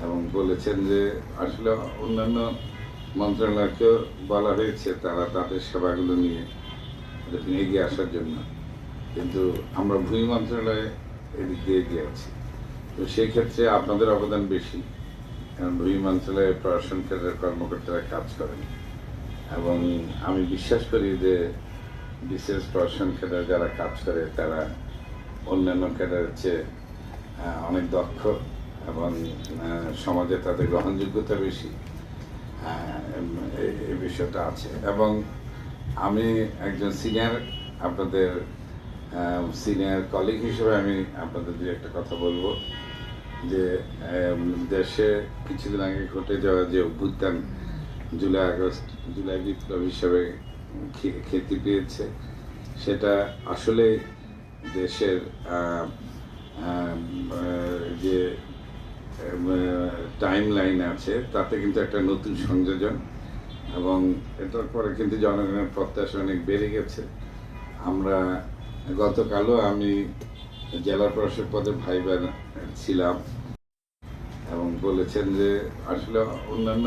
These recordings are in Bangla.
এবং বলেছেন যে আসলে অন্যান্য মন্ত্রণালয়কেও বলা হয়েছে তারা তাদের সেবাগুলো নিয়ে এগিয়ে আসার জন্য, কিন্তু আমরা ভূমি মন্ত্রণালয়ে এদিক দিয়ে এগিয়ে আছি। তো সেই ক্ষেত্রে আপনাদের অবদান বেশি, কারণ ভূমি মন্ত্রণালয়ে প্রশাসন ক্যাডারের কর্মকর্তারা কাজ করেন এবং আমি বিশ্বাস করি যে বিশেষ প্রশাসন ক্যাডার যারা কাজ করে তারা অন্যান্য ক্যাডারের চেয়ে অনেক দক্ষ এবং সমাজে তাদের গ্রহণযোগ্যতা বেশি, এই বিষয়টা আছে। এবং আমি একজন আপনাদের সিনিয়র কলিগ হিসেবে আমি আপনাদের দিয়ে একটা কথা বলবো যে দেশে কিছুদিন আগে ঘটে যাওয়া যে অভ্যুত্থান, জুলাই বিপ্লব হিসেবে খ্যাতি পেয়েছে, সেটা আসলে দেশের যে টাইম লাইন আছে তাতে কিন্তু একটা নতুন সংযোজন, এবং এটার পরে কিন্তু জনগণের প্রত্যাশা অনেক বেড়ে গেছে। আমরা গতকালও আমি জেলা প্রশাসক পদে ভাইবা ছিলাম এবং বলেছেন যে আসলে অন্যান্য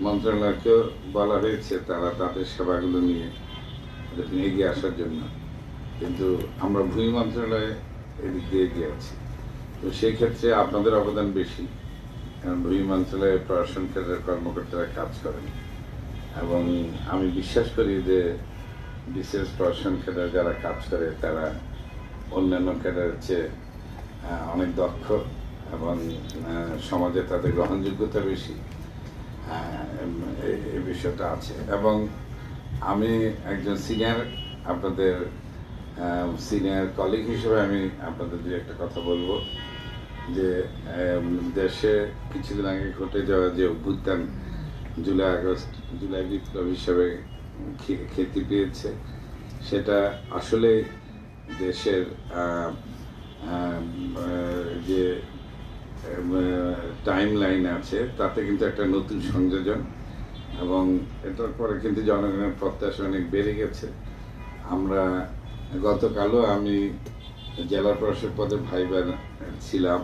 মন্ত্রণালয়কেও বলা হয়েছে তারা তাদের সেবাগুলো নিয়ে এগিয়ে আসার জন্য, কিন্তু আমরা ভূমি মন্ত্রণালয়ে এদিক দিয়ে এগিয়ে আছি। তো সেই ক্ষেত্রে আপনাদের অবদান বেশি, কারণ ভূমি মন্ত্রণালয়ে প্রশাসন ক্যাডারের কর্মকর্তারা কাজ করেন এবং আমি বিশ্বাস করি যে বিশেষ প্রশাসন ক্যাডার যারা কাজ করে তারা অন্যান্য ক্যাডারের চেয়ে অনেক দক্ষ এবং সমাজে তাদের গ্রহণযোগ্যতা বেশি, এই বিষয়টা আছে। এবং আমি একজন আপনাদের সিনিয়র কলিগ হিসেবে আমি আপনাদের দিয়ে একটা কথা বলবো যে দেশে কিছুদিন আগে ঘটে যাওয়া যে অভ্যুত্থান, জুলাই বিপ্লব হিসেবে খ্যাতি পেয়েছে, সেটা আসলে দেশের যে টাইম লাইন আছে তাতে কিন্তু একটা নতুন সংযোজন, এবং এটার পরে কিন্তু জনগণের প্রত্যাশা অনেক বেড়ে গেছে। আমরা গতকালও আমি জেলা প্রশাসক পদে ভাইবা ছিলাম